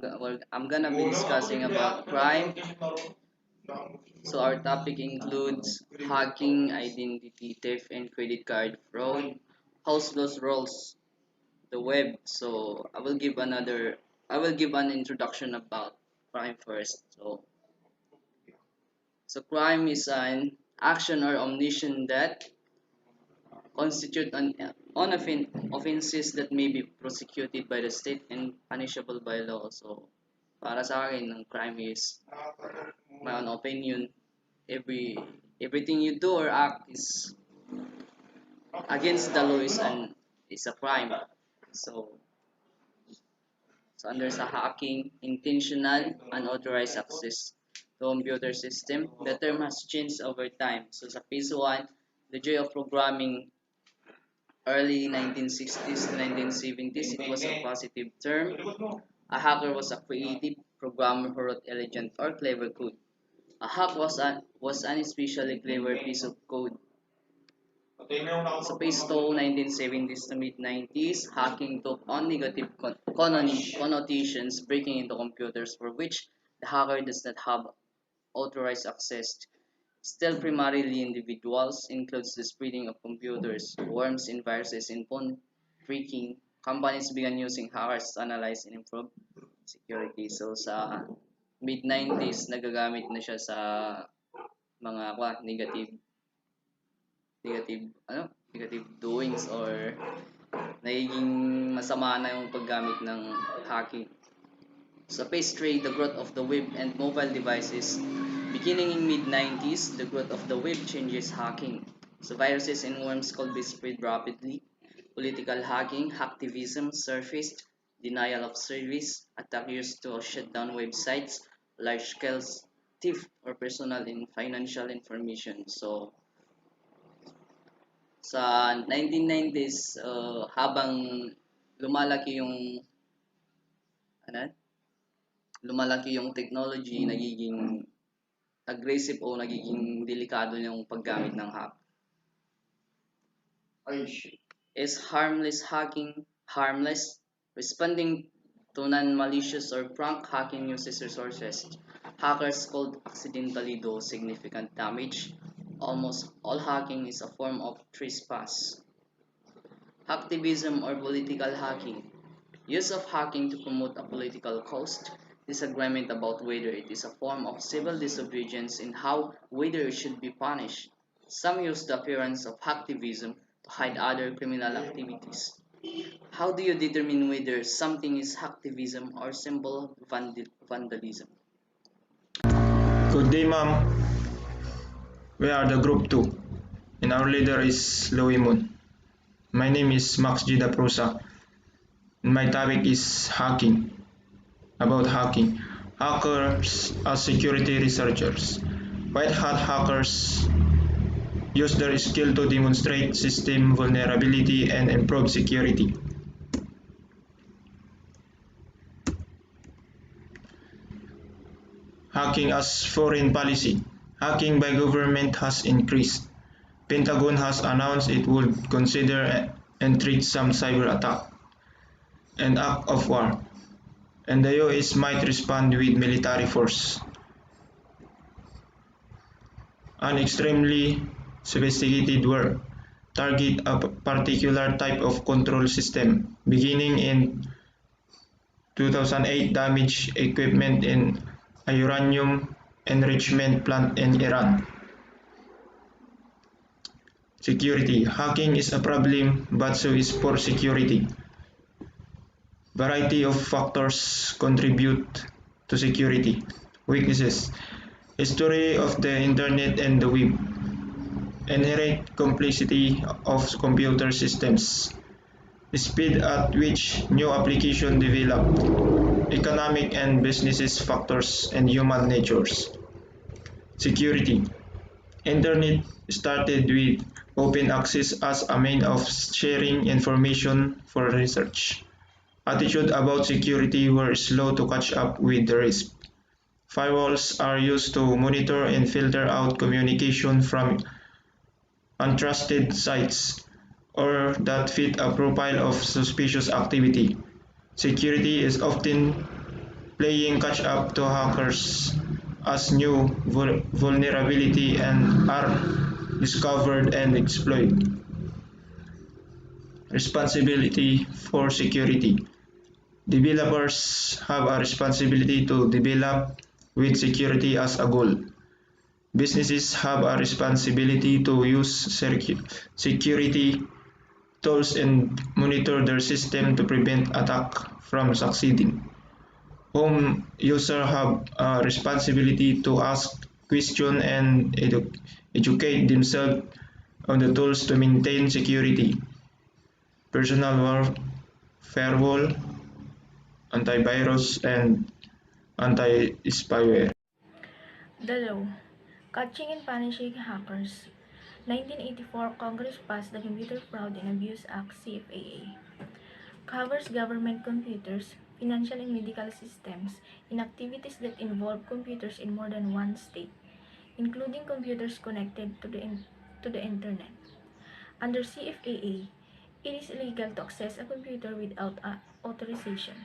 I'm gonna be discussing about crime. So our topic includes hacking, identity theft, and credit card fraud. House those roles the web. So I will give an introduction about crime first. So crime is an action or omission that constitute on offenses that may be prosecuted by the state and punishable by law. So para sa akin, ang crime is my own opinion. Everything you do or act is against the law is a crime. So under sa hacking, intentional, unauthorized access to computer system. The term has changed over time. So sa phase 1, the joy of programming early 1960s to 1970s, it was a positive term. A hacker was a creative programmer who wrote elegant or clever code. A hack was an especially clever piece of code. Sa phase 2, 1970s to mid-90s, hacking took on negative connotations, breaking into computers for which the hacker does not have authorized access. Still primarily individuals includes the spreading of computers, worms and viruses in phone phreaking. Companies began using hackers to analyze and improve security. So sa mid-90s, nagagamit na siya sa mga negative negative negative doings or nagiging masama na yung paggamit ng hacking. Sa phase 3, the growth of the web and mobile devices. Beginning in mid-90s, the growth of the web changes hacking. So viruses and worms could be spread rapidly. Political hacking, hacktivism surfaced, denial of service, attack used to shut down websites, large-scale theft or personal and financial information. So sa 1990s, habang lumalaki yung ano, lumalaki yung technology, nagiging aggressive o nagiging delikado yung paggamit ng hack. Is harmless hacking harmless? Responding to non-malicious or prank hacking uses resources. Hackers could accidentally do significant damage. Almost all hacking is a form of trespass. Hacktivism or political hacking. Use of hacking to promote a political cause. Disagreement about whether it is a form of civil disobedience and how whether it should be punished. Some use the appearance of hacktivism to hide other criminal activities. How do you determine whether something is hacktivism or simple vandalism? Good day, ma'am. We are the group 2, and our leader is Louis Moon. My name is Max G. Prosa, and my topic is hacking. About hacking. Hackers are security researchers. White hat hackers use their skill to demonstrate system vulnerability and improve security. Hacking as foreign policy. Hacking by government has increased. Pentagon has announced it would consider and treat some cyber attack an act of war, and the US might respond with military force. An extremely sophisticated war target a particular type of control system. Beginning in 2008, damaged equipment in a uranium enrichment plant in Iran. Security. Hacking is a problem, but so is poor security. Variety of factors contribute to security. Weaknesses. History of the internet and the web. Inherent complexity of computer systems. Speed at which new applications develop. Economic and business factors and human natures. Security. Internet started with open access as a means of sharing information for research. Attitude about security were slow to catch up with the risk. Firewalls are used to monitor and filter out communication from untrusted sites or that fit a profile of suspicious activity. Security is often playing catch up to hackers as new vulnerability and are discovered and exploited. Responsibility for security. Developers have a responsibility to develop with security as a goal. Businesses have a responsibility to use security tools and monitor their system to prevent attack from succeeding. Home users have a responsibility to ask questions and educate themselves on the tools to maintain security. Personal firewall, antivirus, and anti-spyware. The law, Catching and Punishing Hackers. 1984 Congress passed the Computer Fraud and Abuse Act CFAA. Covers government computers, financial and medical systems, and activities that involve computers in more than one state, including computers connected to the internet. Under CFAA, it is illegal to access a computer without authorization.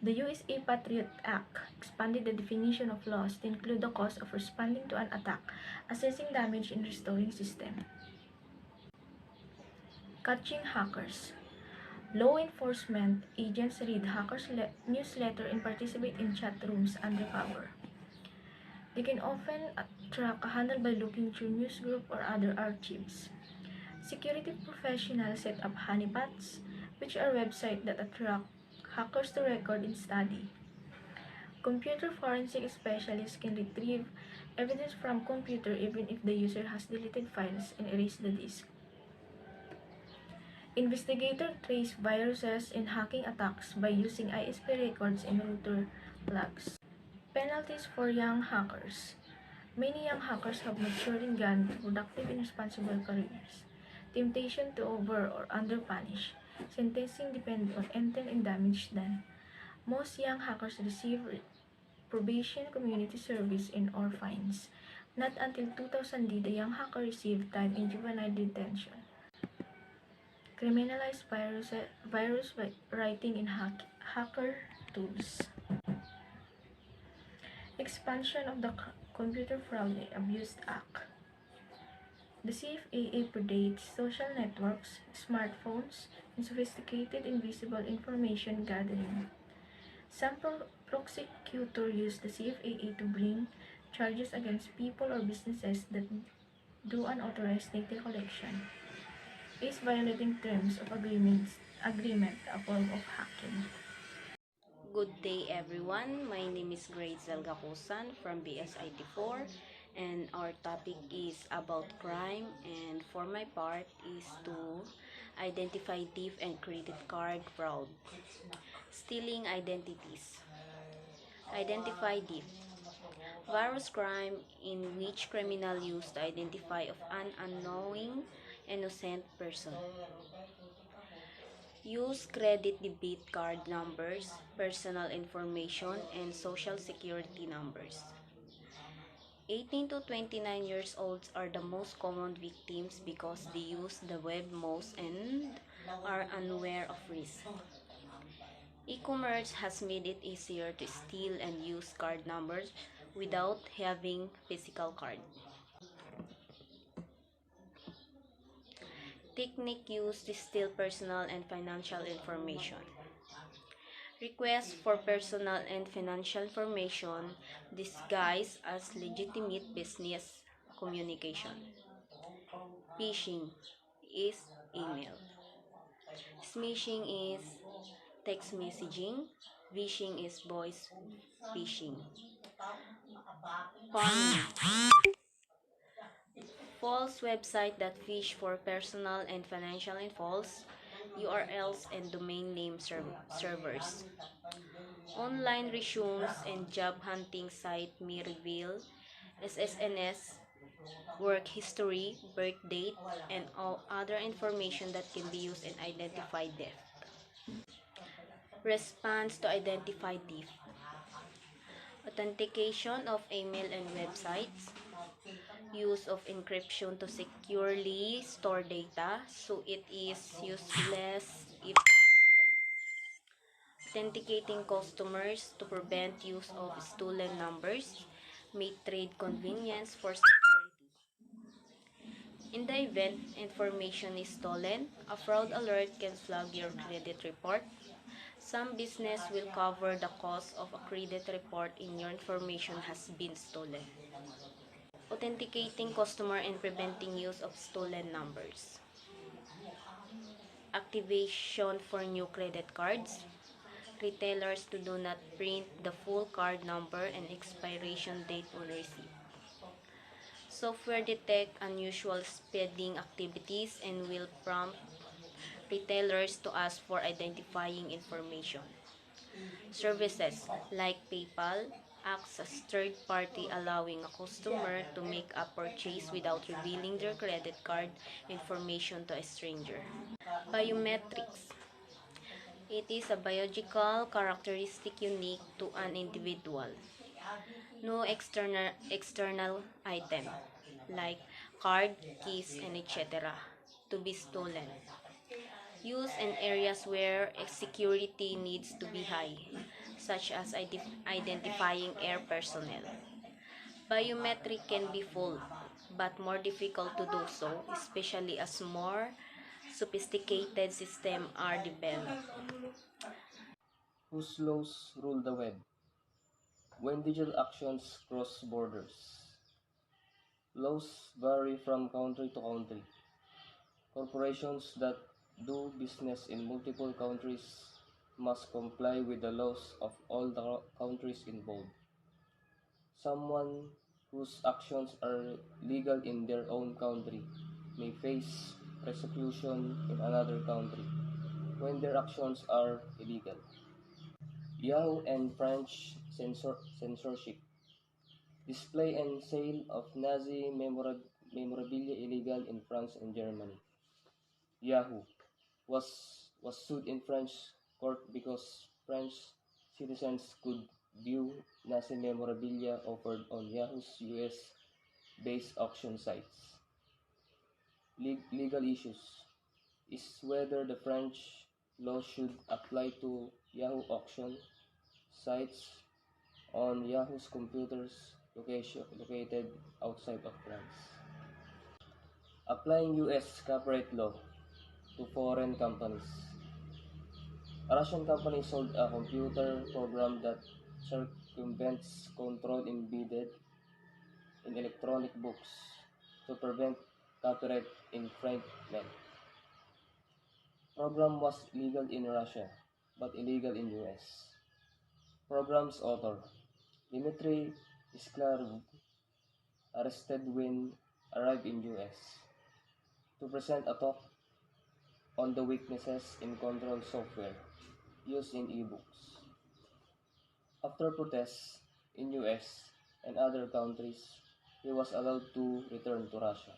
The USA Patriot Act expanded the definition of loss to include the cost of responding to an attack, assessing damage, and restoring system. Catching hackers. Law enforcement agents read hackers' newsletter and participate in chat rooms undercover. They can often track a handle by looking through newsgroup or other archives. Security professionals set up honeypots, which are websites that attract hackers to record and study. Computer forensic specialists can retrieve evidence from computer even if the user has deleted files and erased the disk. Investigators trace viruses and hacking attacks by using ISP records and router logs. Penalties for young hackers. Many young hackers have matured and gone to productive and responsible careers. Temptation to over or under punish. Sentencing depends on intent and damage done. Most young hackers receive probation, community service, and or fines. Not until 2000 did a young hacker receive time in juvenile detention. Criminalize virus writing in hacker tools. Expansion of the Computer Fraud and Abuse Act. The CFAA predates social networks, smartphones, and sophisticated invisible information gathering. Some prosecutors use the CFAA to bring charges against people or businesses that do unauthorized data collection, is violating terms of agreement, a form of hacking. Good day everyone, my name is Grace Zelgakusan from BSIT4 and our topic is about crime, and for my part is to identify thief and credit card fraud. Stealing identities. Identify thief. Various crime in which criminal use to identify of an unknowing innocent person. Use credit debit card numbers, personal information, and social security numbers. 18 to 29 years olds are the most common victims because they use the web most and are unaware of risk. E-commerce has made it easier to steal and use card numbers without having physical card. Technique used to steal personal and financial information. Requests for personal and financial information disguised as legitimate business communication. Phishing is email. Smishing is text messaging. Phishing is voice phishing. Farming. False website that fish for personal and financial and false URLs and domain name servers. Online resumes and job hunting site may reveal SSNS, work history, birth date, and all other information that can be used and identify theft. Response to identify thief. Authentication of email and websites. Use of encryption to securely store data so it is useless if stolen. authenticating customers to prevent use of stolen numbers, may trade convenience for security. In the event information is stolen, a fraud alert can flag your credit report. Some business will cover the cost of a credit report if your information has been stolen. Authenticating customer and preventing use of stolen numbers. Activation for new credit cards. Retailers do not print the full card number and expiration date on receipt. Software detect unusual spending activities and will prompt retailers to ask for identifying information. Services like PayPal acts as third party, allowing a customer to make a purchase without revealing their credit card information to a stranger. Biometrics. It is a biological characteristic unique to an individual. No external item like card, keys, and etc. to be stolen. Use in areas where security needs to be high, such as identifying air personnel. Biometric can be full, but more difficult to do so, especially as more sophisticated systems are developed. Whose laws rule the web? When digital actions cross borders. Laws vary from country to country. Corporations that do business in multiple countries must comply with the laws of all the countries involved. Someone whose actions are legal in their own country may face prosecution in another country when their actions are illegal. Yahoo and French censorship. Display and sale of Nazi memorabilia illegal in France and Germany. Yahoo was sued in French court because French citizens could view Nazi memorabilia offered on Yahoo's US-based auction sites. Legal issues is whether the French law should apply to Yahoo auction sites on Yahoo's computers located outside of France. Applying US copyright law to foreign companies. A Russian company sold a computer program that circumvents control embedded in electronic books to prevent copyright infringement. Program was legal in Russia but illegal in US. Program's author, Dmitry Sklarov, arrested when arrived in US to present a talk on the weaknesses in control software used in ebooks. After protests in US and other countries, he was allowed to return to Russia.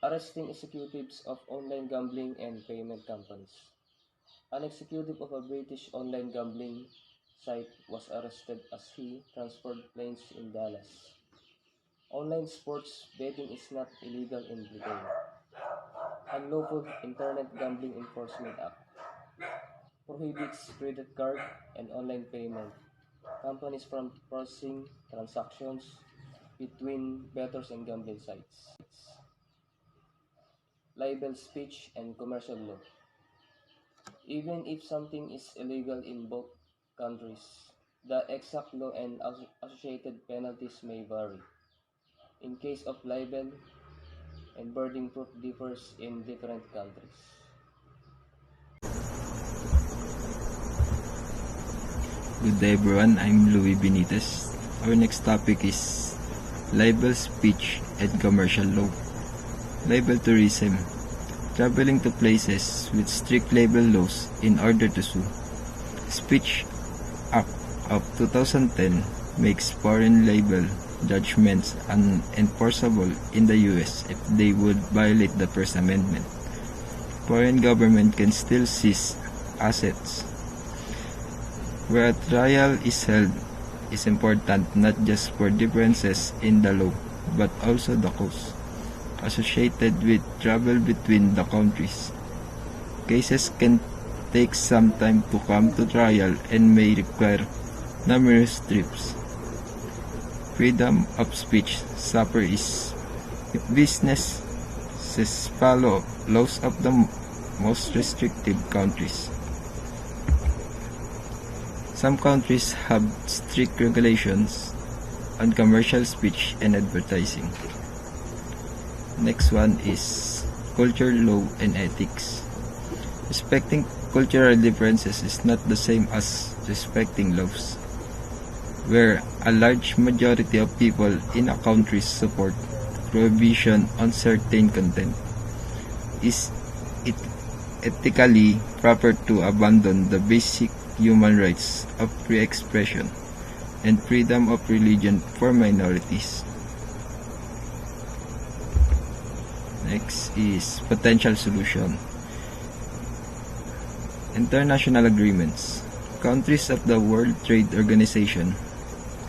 Arresting executives of online gambling and payment companies. An executive of a British online gambling site was arrested as he transferred planes in Dallas. Online sports betting is not illegal in Britain. Unlawful Internet Gambling Enforcement Act prohibits credit card and online payment companies from processing transactions between bettors and gambling sites. Libel speech and commercial law. Even if something is illegal in both countries, the exact law and associated penalties may vary. In case of libel, and burden proof differs in different countries. Good day everyone, I'm Louis Benitez. Our next topic is libel speech and commercial law. Libel tourism. Traveling to places with strict libel laws in order to sue. Speech Act of 2010 makes foreign libel judgments unenforceable in the US if they would violate the First Amendment. Foreign government can still seize assets. Where a trial is held is important not just for differences in the law, but also the costs associated with travel between the countries. Cases can takes some time to come to trial and may require numerous trips. Freedom of speech suffers if businesses follow laws of the most restrictive countries. Some countries have strict regulations on commercial speech and advertising. Next one is culture, law, and ethics. Respecting cultural differences is not the same as respecting laws. Where a large majority of people in a country support prohibition on certain content, is it ethically proper to abandon the basic human rights of free expression and freedom of religion for minorities? Next is potential solution. International agreements. Countries of the World Trade Organization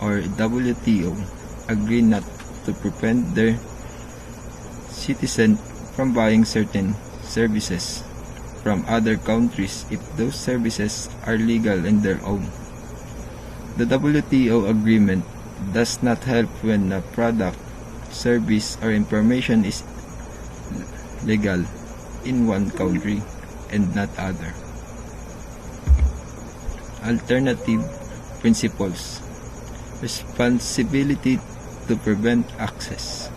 or WTO agree not to prevent their citizens from buying certain services from other countries if those services are legal in their own. The WTO agreement does not help when a product, service, or information is legal in one country and not other. Alternative principles. Responsibility to prevent access.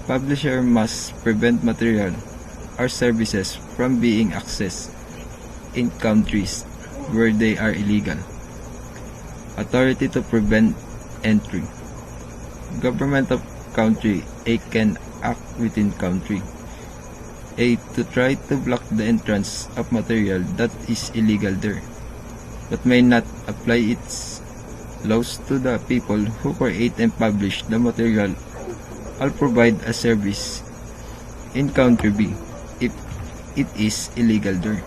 Publisher must prevent material or services from being accessed in countries where they are illegal. Authority to prevent entry. Government of country A can act within country A to try to block the entrance of material that is illegal there, but may not apply its laws to the people who create and publish the material or provide a service in country B if it is illegal there.